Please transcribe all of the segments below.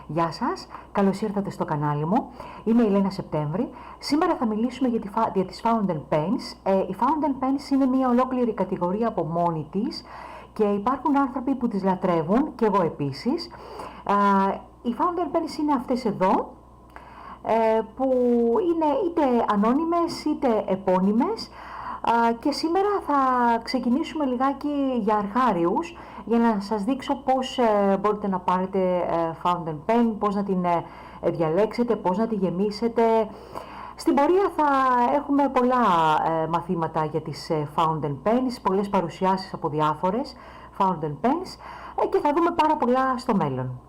Γεια σας, καλώς ήρθατε στο κανάλι μου. Είμαι η Λένα Σεπτέμβρη. Σήμερα θα μιλήσουμε για τις Fountain Pens. Οι Fountain Pens είναι μια ολόκληρη κατηγορία από μόνη της και υπάρχουν άνθρωποι που τις λατρεύουν και εγώ επίσης. Οι Fountain Pens είναι αυτές εδώ, που είναι είτε ανώνυμες είτε επώνυμες, και σήμερα θα ξεκινήσουμε λιγάκι για αρχάριους για να σας δείξω πώς μπορείτε να πάρετε Fountain Pen, πώς να την διαλέξετε, πώς να τη γεμίσετε. Στην πορεία θα έχουμε πολλά μαθήματα για τις Fountain Pens, πολλές παρουσιάσεις από διάφορες Fountain Pens και θα δούμε πάρα πολλά στο μέλλον.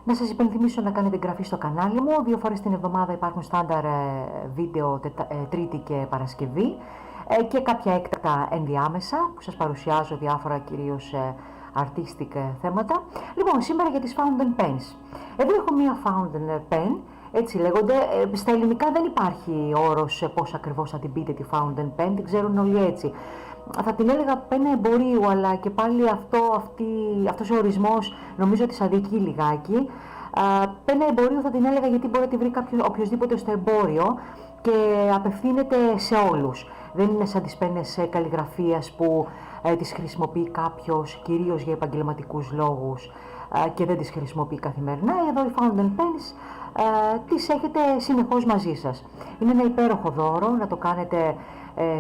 Να σας υπενθυμίσω να κάνετε εγγραφή στο κανάλι μου. 2 φορές την εβδομάδα υπάρχουν στάνταρ βίντεο Τρίτη και Παρασκευή και κάποια έκτακτα ενδιάμεσα που σας παρουσιάζω διάφορα κυρίως artistic θέματα. Λοιπόν, σήμερα για τις Fountain Pens. Εδώ έχω μία Fountain Pen, έτσι λέγονται. Στα ελληνικά δεν υπάρχει όρος πώς ακριβώς θα την πείτε τη Fountain Pen, την ξέρουν όλοι έτσι. Θα την έλεγα πένα εμπορίου, αλλά και πάλι αυτός ο ορισμός νομίζω ότι σας αδικεί λιγάκι. Πένα εμπορίου θα την έλεγα γιατί μπορεί να τη βρει οποιοσδήποτε στο εμπόριο και απευθύνεται σε όλους. Δεν είναι σαν τις πένες καλλιγραφίας που τις χρησιμοποιεί κάποιος κυρίως για επαγγελματικούς λόγους και δεν τις χρησιμοποιεί καθημερινά. Εδώ οι Fountain Pens τις έχετε συνεχώς μαζί σας. Είναι ένα υπέροχο δώρο να το κάνετε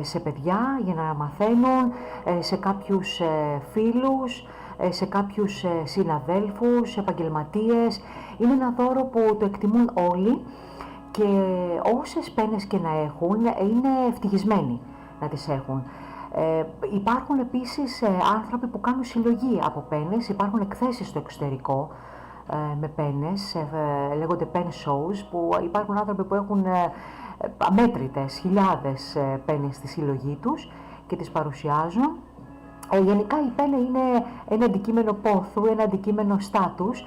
σε παιδιά για να μαθαίνουν, σε κάποιους φίλους, σε κάποιους συναδέλφους, επαγγελματίες. Είναι ένα δώρο που το εκτιμούν όλοι και όσες πένες και να έχουν είναι ευτυχισμένοι να τις έχουν. Υπάρχουν επίσης άνθρωποι που κάνουν συλλογή από πένες, υπάρχουν εκθέσεις στο εξωτερικό με πένες, λέγονται pen shows, που υπάρχουν άνθρωποι που έχουν αμέτρητες χιλιάδες πένες στη συλλογή τους και τις παρουσιάζουν. Γενικά η πένα είναι ένα αντικείμενο πόθου, ένα αντικείμενο στάτους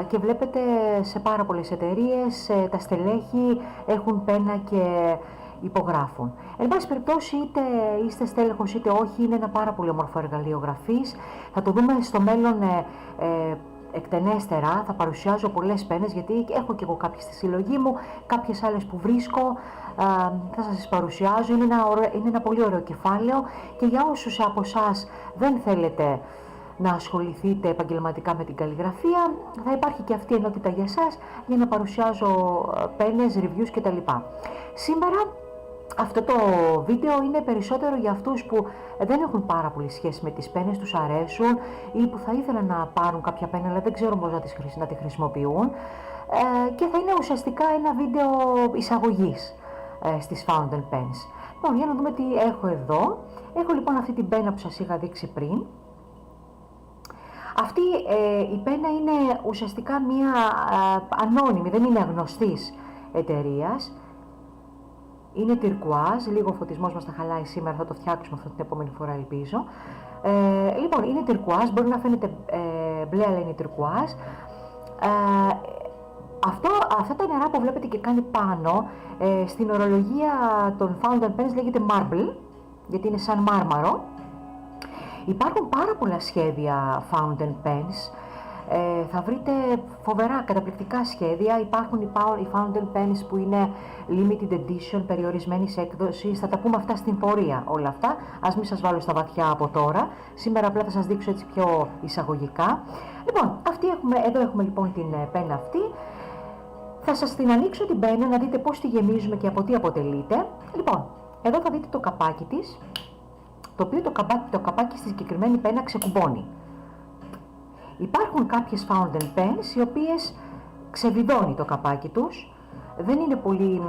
και βλέπετε σε πάρα πολλές εταιρείες τα στελέχη έχουν πένα και υπογράφουν. Εν πάση περιπτώσει, είτε είστε στέλεχος είτε όχι, είναι ένα πάρα πολύ όμορφο εργαλείο γραφής. Θα το δούμε στο μέλλον εκτενέστερα, θα παρουσιάζω πολλές πένες γιατί έχω και εγώ κάποιες στη συλλογή μου, κάποιες άλλες που βρίσκω, θα σας τις παρουσιάζω. Είναι ένα πολύ ωραίο κεφάλαιο και για όσους από εσάς δεν θέλετε να ασχοληθείτε επαγγελματικά με την καλλιγραφία, θα υπάρχει και αυτή η ενότητα για εσάς για να παρουσιάζω πένες, reviews κτλ. Σήμερα αυτό το βίντεο είναι περισσότερο για αυτούς που δεν έχουν πάρα πολύ σχέση με τις πένες, τους αρέσουν ή που θα ήθελαν να πάρουν κάποια πένα αλλά δεν ξέρουν πώς να τη χρησιμοποιούν, και θα είναι ουσιαστικά ένα βίντεο εισαγωγής στις Fountain Pens. Λοιπόν, για να δούμε τι έχω εδώ. Έχω λοιπόν αυτή την πένα που σας είχα δείξει πριν. Αυτή η πένα είναι ουσιαστικά μία ανώνυμη, δεν είναι γνωστής εταιρείας. Είναι τυρκουάζ, λίγο ο φωτισμός μας τα χαλάει σήμερα, θα το φτιάξουμε αυτό την επόμενη φορά ελπίζω. Λοιπόν, είναι τυρκουάζ, μπορεί να φαίνεται μπλε αλλά είναι τυρκουάζ. Αυτά τα νερά που βλέπετε και κάνει πάνω, στην ορολογία των Fountain Pens λέγεται marble, γιατί είναι σαν μάρμαρο. Υπάρχουν πάρα πολλά σχέδια Fountain Pens. Θα βρείτε φοβερά, καταπληκτικά σχέδια. Υπάρχουν οι Fountain Pens που είναι limited edition, περιορισμένης έκδοσης. Θα τα πούμε αυτά στην πορεία όλα αυτά. Ας μην σας βάλω στα βαθιά από τώρα. Σήμερα απλά θα σας δείξω έτσι πιο εισαγωγικά. Λοιπόν, εδώ έχουμε λοιπόν την πένα αυτή. Θα σας την ανοίξω την πένα να δείτε πώς τη γεμίζουμε και από τι αποτελείται. Λοιπόν, εδώ θα δείτε το καπάκι της, το οποίο το καπάκι στη συγκεκριμένη πένα ξεκουμπώνει. Υπάρχουν κάποιες Fountain Pens οι οποίες ξεβιδώνει το καπάκι τους. Δεν είναι πολύ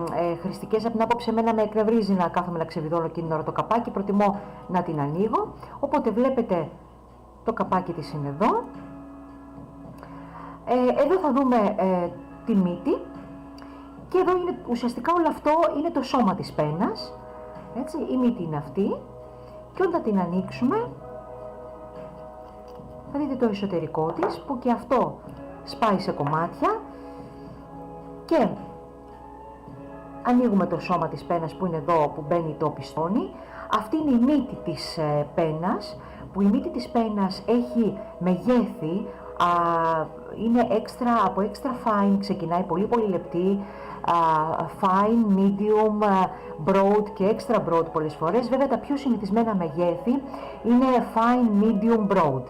χρηστικές, από την άποψη εμένα με εκνευρίζει να κάθομαι να ξεβιδώνω εκείνη την ώρα το καπάκι, προτιμώ να την ανοίγω. Οπότε βλέπετε το καπάκι της είναι εδώ. Εδώ θα δούμε τη μύτη και εδώ είναι ουσιαστικά όλο αυτό είναι το σώμα της πένας. Έτσι, η μύτη είναι αυτή Και όταν την ανοίξουμε, θα δείτε το εσωτερικό της, που και αυτό σπάει σε κομμάτια. Και ανοίγουμε το σώμα της πένας που είναι εδώ, που μπαίνει το πιστόνι. Αυτή είναι η μύτη της πένας, που η μύτη της πένας έχει μεγέθη, είναι από extra fine, ξεκινάει πολύ πολύ λεπτή, fine, medium, broad και extra broad πολλές φορές. Βέβαια τα πιο συνηθισμένα μεγέθη είναι fine, medium, broad.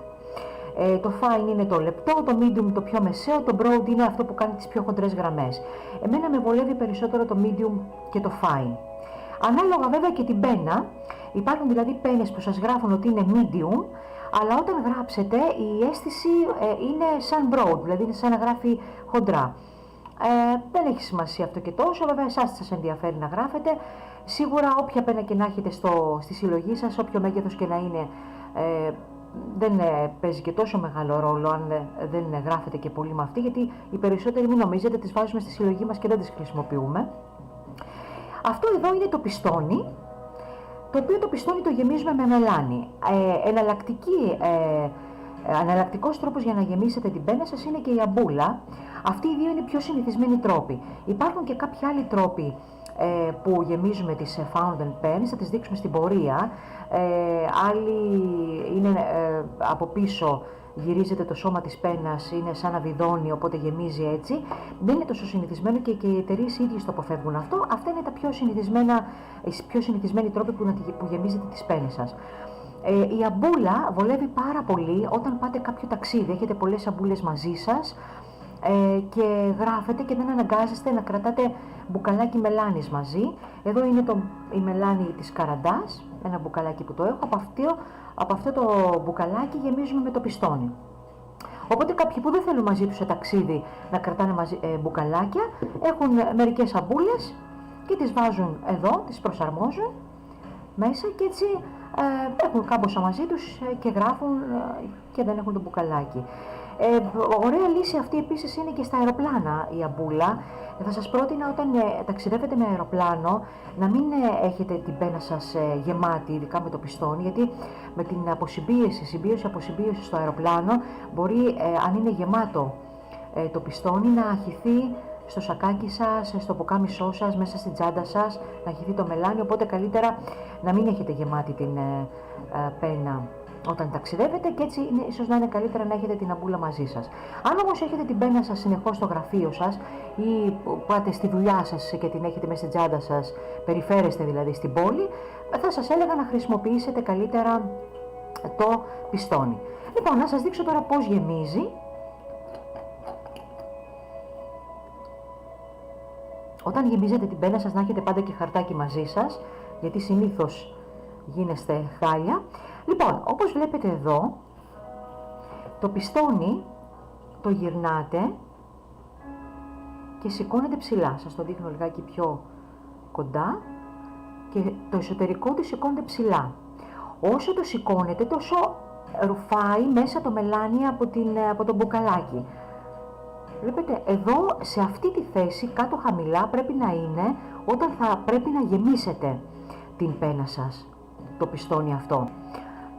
Το fine είναι το λεπτό, το medium το πιο μεσαίο, το broad είναι αυτό που κάνει τις πιο χοντρές γραμμές. Εμένα με βολεύει περισσότερο το medium και το fine. Ανάλογα βέβαια και την πένα, υπάρχουν δηλαδή πένες που σας γράφουν ότι είναι medium, αλλά όταν γράψετε η αίσθηση είναι σαν broad, δηλαδή είναι σαν να γράφει χοντρά. Δεν έχει σημασία αυτό και τόσο, βέβαια εσάς σας ενδιαφέρει να γράφετε. Σίγουρα όποια πένα και να έχετε στη συλλογή σας, όποιο μέγεθος και να είναι, δεν παίζει και τόσο μεγάλο ρόλο αν δεν γράφετε και πολύ με αυτή, γιατί οι περισσότεροι, μην νομίζετε, τις βάζουμε στη συλλογή μας και δεν τις χρησιμοποιούμε. Αυτό εδώ είναι το πιστόνι, το οποίο το πιστόνι το γεμίζουμε με μελάνι. Εναλλακτικός τρόπος για να γεμίσετε την πένα σας είναι και η αμπούλα. Αυτοί οι δύο είναι οι πιο συνηθισμένοι τρόποι. Υπάρχουν και κάποιοι άλλοι τρόποι που γεμίζουμε τις fountain pens, θα τις δείξουμε στην πορεία. Άλλοι είναι από πίσω, γυρίζεται το σώμα της πένας, είναι σαν να βιδώνει, οπότε γεμίζει έτσι. Δεν είναι τόσο συνηθισμένο και οι εταιρείες οι ίδιες το αποφεύγουν αυτό. Αυτά είναι τα πιο συνηθισμένοι τρόποι που γεμίζετε τις πένες σας. Η αμπούλα βολεύει πάρα πολύ όταν πάτε κάποιο ταξίδι, έχετε πολλές αμπούλες μαζί σας και γράφετε και δεν αναγκάζεστε να κρατάτε μπουκαλάκι μελάνης μαζί. Εδώ είναι η μελάνη της καραντάς, ένα μπουκαλάκι που το έχω, από αυτό το μπουκαλάκι γεμίζουμε με το πιστόνι. Οπότε κάποιοι που δεν θέλουν μαζί τους σε ταξίδι να κρατάνε μπουκαλάκια, έχουν μερικές αμπούλες και τις βάζουν εδώ, τις προσαρμόζουν μέσα και έτσι έχουν κάμποσα μαζί τους και γράφουν και δεν έχουν το μπουκαλάκι. Ωραία λύση αυτή επίσης είναι και στα αεροπλάνα η αμπούλα. Θα σας πρότεινα όταν ταξιδεύετε με αεροπλάνο να μην έχετε την πένα σας γεμάτη, ειδικά με το πιστόνι, γιατί με την συμπίωση-αποσυμπίωση στο αεροπλάνο μπορεί, αν είναι γεμάτο το πιστόνι, να αχυθεί στο σακάκι σας, στο ποκάμισό σας, μέσα στην τσάντα σας, να αχυθεί το μελάνι, οπότε καλύτερα να μην έχετε γεμάτη την πένα όταν ταξιδεύετε και έτσι ίσως να είναι καλύτερα να έχετε την αμπούλα μαζί σας. Αν όμως έχετε την πένα σας συνεχώς στο γραφείο σας ή πάτε στη δουλειά σας και την έχετε μέσα στην τσάντα σας, περιφέρεστε δηλαδή στην πόλη, θα σας έλεγα να χρησιμοποιήσετε καλύτερα το πιστόνι. Λοιπόν, να σας δείξω τώρα πώς γεμίζει. Όταν γεμίζετε την πένα σας, να έχετε πάντα και χαρτάκι μαζί σας, γιατί συνήθως γίνεστε χάλια. Λοιπόν, όπως βλέπετε εδώ, το πιστόνι το γυρνάτε και σηκώνετε ψηλά. Σας το δείχνω λιγάκι πιο κοντά και το εσωτερικό του σηκώνετε ψηλά. Όσο το σηκώνετε, τόσο ρουφάει μέσα το μελάνι από το μπουκαλάκι. Βλέπετε, εδώ σε αυτή τη θέση, κάτω χαμηλά, πρέπει να είναι όταν θα πρέπει να γεμίσετε την πένα σας, το πιστόνι αυτό.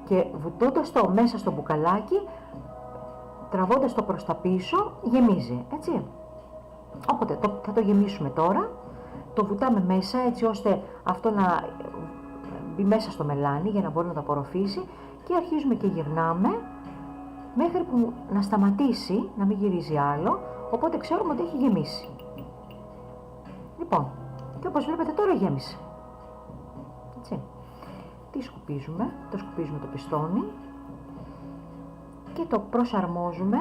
Και βουτώντας το μέσα στο μπουκαλάκι, τραβώντας το προς τα πίσω, γεμίζει, έτσι. Οπότε θα το γεμίσουμε τώρα, το βουτάμε μέσα έτσι ώστε αυτό να μπει μέσα στο μελάνι για να μπορεί να το απορροφήσει και αρχίζουμε και γυρνάμε μέχρι που να σταματήσει, να μην γυρίζει άλλο, οπότε ξέρουμε ότι έχει γεμίσει. Λοιπόν, και όπως βλέπετε τώρα γέμισε. Έτσι. Τι σκουπίζουμε, το πιστόνι και το προσαρμόζουμε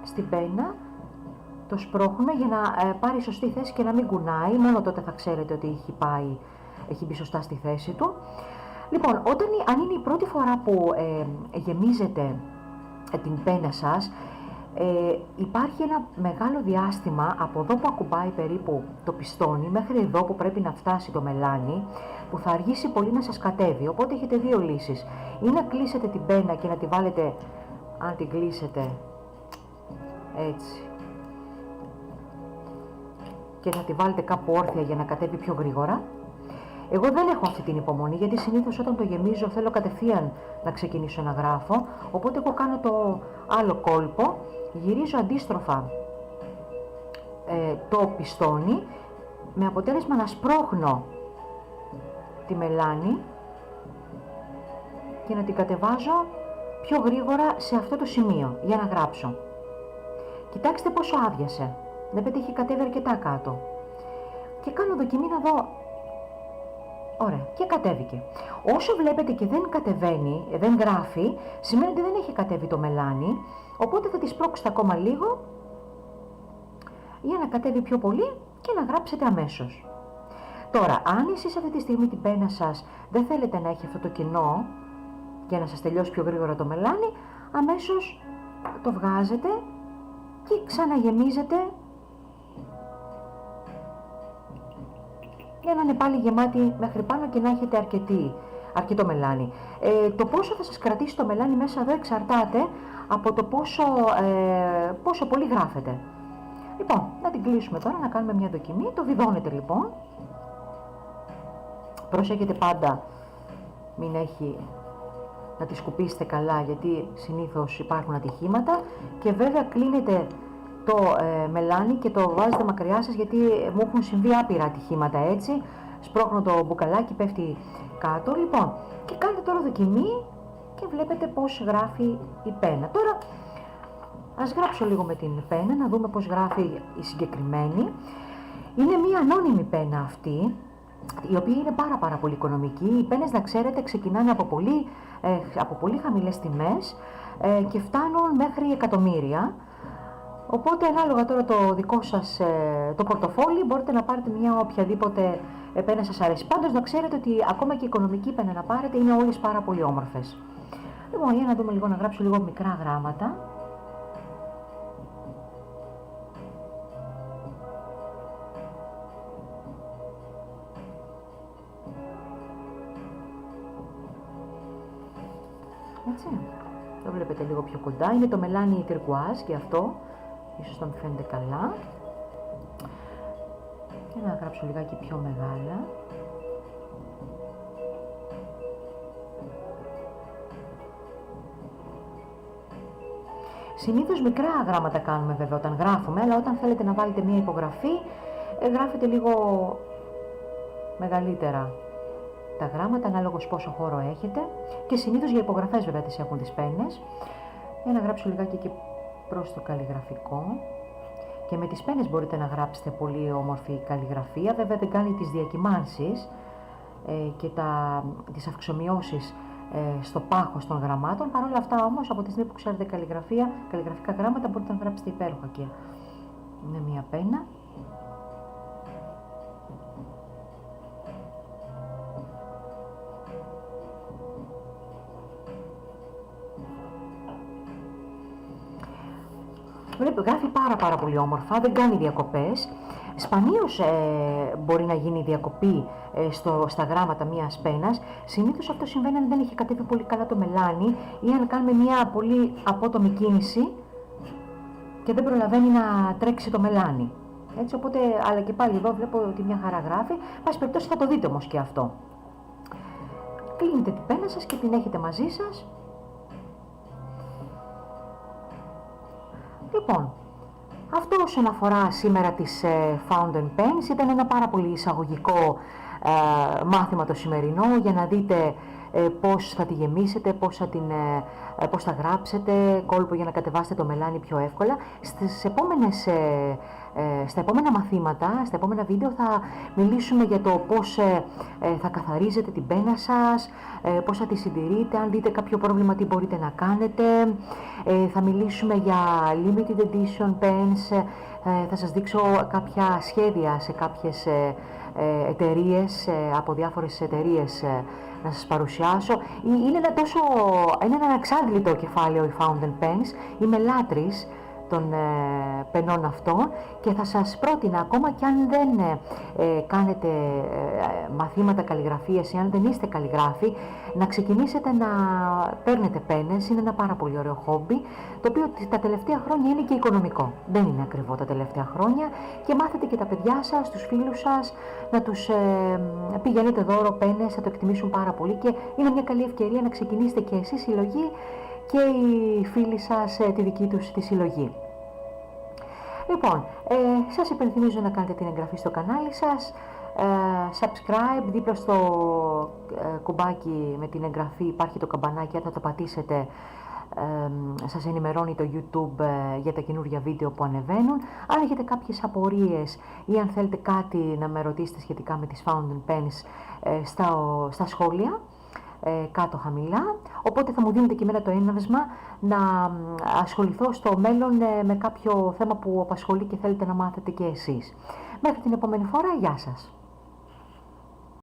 στην πένα, το σπρώχνουμε για να πάρει σωστή θέση και να μην κουνάει, μόνο τότε θα ξέρετε ότι έχει μπει σωστά στη θέση του. Λοιπόν, αν είναι η πρώτη φορά που γεμίζετε την πένα σας, υπάρχει ένα μεγάλο διάστημα από εδώ που ακουμπάει περίπου το πιστόνι μέχρι εδώ που πρέπει να φτάσει το μελάνι, που θα αργήσει πολύ να σας κατέβει. Οπότε έχετε δύο λύσεις: ή να κλείσετε την πένα και να τη βάλετε, αν την κλείσετε έτσι, και να τη βάλετε κάπου όρθια για να κατέβει πιο γρήγορα, Εγώ δεν έχω αυτή την υπομονή, γιατί συνήθως όταν το γεμίζω θέλω κατευθείαν να ξεκινήσω να γράφω, οπότε εγώ κάνω το άλλο κόλπο, γυρίζω αντίστροφα το πιστόνι, με αποτέλεσμα να σπρώχνω τη μελάνη και να την κατεβάζω πιο γρήγορα σε αυτό το σημείο για να γράψω. Κοιτάξτε πόσο άδειασε, βλέπετε έχει κατέβει αρκετά κάτω. Και κάνω δοκιμή να δω, ωραία, και κατέβηκε. Όσο βλέπετε και δεν κατεβαίνει, δεν γράφει, σημαίνει ότι δεν έχει κατέβει το μελάνι, οπότε θα τη σπρώξετε ακόμα λίγο για να κατέβει πιο πολύ και να γράψετε αμέσως. Τώρα, αν εσείς αυτή τη στιγμή την πένα σας δεν θέλετε να έχει αυτό το κενό για να σας τελειώσει πιο γρήγορα το μελάνι, αμέσως το βγάζετε και ξαναγεμίζετε για να είναι πάλι γεμάτη μέχρι πάνω και να έχετε αρκετό μελάνι. Το πόσο θα σας κρατήσει το μελάνι μέσα εδώ εξαρτάται από το πόσο πολύ γράφετε. Λοιπόν, να την κλείσουμε τώρα, να κάνουμε μια δοκιμή. Το βιδώνετε λοιπόν. Προσέχετε πάντα να τη σκουπίσετε καλά, γιατί συνήθως υπάρχουν ατυχήματα, και βέβαια κλείνετε το μελάνι και το βάζετε μακριά σας, γιατί μου έχουν συμβεί άπειρα ατυχήματα έτσι. Σπρώχνω το μπουκαλάκι, πέφτει κάτω. Λοιπόν, και κάντε τώρα δοκιμή και βλέπετε πώς γράφει η πένα. Τώρα ας γράψω λίγο με την πένα, να δούμε πώς γράφει η συγκεκριμένη. Είναι μια ανώνυμη πένα αυτή, η οποία είναι πάρα πολύ οικονομική. Οι πένες, να ξέρετε, ξεκινάνε από πολύ χαμηλές τιμές και φτάνουν μέχρι εκατομμύρια. Οπότε, ανάλογα τώρα το δικό σας το πορτοφόλι, μπορείτε να πάρετε μια οποιαδήποτε πένα σας αρέσει. Πάντως, να ξέρετε ότι ακόμα και η οικονομική πένα να πάρετε είναι όλες πάρα πολύ όμορφες. Λοιπόν, για να δούμε λίγο, να γράψω λίγο μικρά γράμματα. Έτσι, το βλέπετε λίγο πιο κοντά, είναι το μελάνι τυρκουάζ και αυτό, ίσως να μην φαίνεται καλά. Και να γράψω λιγάκι πιο μεγάλα. Συνήθως μικρά γράμματα κάνουμε βέβαια όταν γράφουμε, αλλά όταν θέλετε να βάλετε μία υπογραφή, γράφετε λίγο μεγαλύτερα τα γράμματα, ανάλογος πόσο χώρο έχετε, και συνήθως για υπογραφές βέβαια τις έχουν τις πένες. Για να γράψω λιγάκι και προς το καλλιγραφικό. Και με τις πένες μπορείτε να γράψετε πολύ όμορφη καλλιγραφία, βέβαια δεν κάνει τις διακυμάνσεις και τις αυξομοιώσεις στο πάχος των γραμμάτων. Παρ' όλα αυτά όμως, από τη στιγμή που ξέρετε καλλιγραφικά γράμματα, μπορείτε να γράψετε υπέροχα και με μία πένα. Γράφει πάρα πολύ όμορφα, δεν κάνει διακοπές. Σπανίως μπορεί να γίνει διακοπή στα γράμματα μιας πένας. Συνήθως αυτό συμβαίνει αν δεν έχει κατέβει πολύ καλά το μελάνι ή αν κάνουμε μια πολύ απότομη κίνηση και δεν προλαβαίνει να τρέξει το μελάνι. Έτσι, οπότε, αλλά και πάλι εδώ βλέπω ότι μια χαρά γράφει. Πάση περιπτώσει θα το δείτε όμως και αυτό. Κλείνετε την πένα σας και την έχετε μαζί σας. Λοιπόν, αυτό όσον αφορά σήμερα τις Fountain Pens, ήταν ένα πάρα πολύ εισαγωγικό μάθημα το σημερινό, για να δείτε πώς θα τη γεμίσετε, πώς θα γράψετε, κόλπο για να κατεβάσετε το μελάνι πιο εύκολα. Στα επόμενα μαθήματα, στα επόμενα βίντεο θα μιλήσουμε για το πώς θα καθαρίζετε την πένα σας, πώς θα τη συντηρείτε, αν δείτε κάποιο πρόβλημα τι μπορείτε να κάνετε. Θα μιλήσουμε για limited edition pens, θα σας δείξω κάποια σχέδια σε κάποιες εταιρείες, από διάφορες εταιρείες να σας παρουσιάσω. Είναι ένα ανεξάντλητο κεφάλαιο οι Fountain Pens, είμαι λάτρης των πενών αυτών, και θα σας πρότεινα, ακόμα και αν δεν κάνετε μαθήματα καλλιγραφίας ή αν δεν είστε καλλιγράφοι, να ξεκινήσετε να παίρνετε πένες. Είναι ένα πάρα πολύ ωραίο χόμπι, το οποίο τα τελευταία χρόνια είναι και οικονομικό. Δεν είναι ακριβό τα τελευταία χρόνια, και μάθετε και τα παιδιά σας, τους φίλους σας, να τους πηγαίνετε δώρο πένες, θα το εκτιμήσουν πάρα πολύ, και είναι μια καλή ευκαιρία να ξεκινήσετε και εσείς συλλογή και οι φίλοι σας τη δική τους τη συλλογή. Λοιπόν, σας υπενθυμίζω να κάνετε την εγγραφή στο κανάλι σας, subscribe, δίπλα στο κουμπάκι με την εγγραφή υπάρχει το καμπανάκι, αν θα το πατήσετε σας ενημερώνει το YouTube για τα καινούργια βίντεο που ανεβαίνουν. Αν έχετε κάποιες απορίες ή αν θέλετε κάτι να με ρωτήσετε σχετικά με τις fountain pens, στα σχόλια κάτω χαμηλά, οπότε θα μου δίνετε και εμένα το έναυσμα να ασχοληθώ στο μέλλον με κάποιο θέμα που απασχολεί και θέλετε να μάθετε και εσείς. Μέχρι την επόμενη φορά, γεια σας!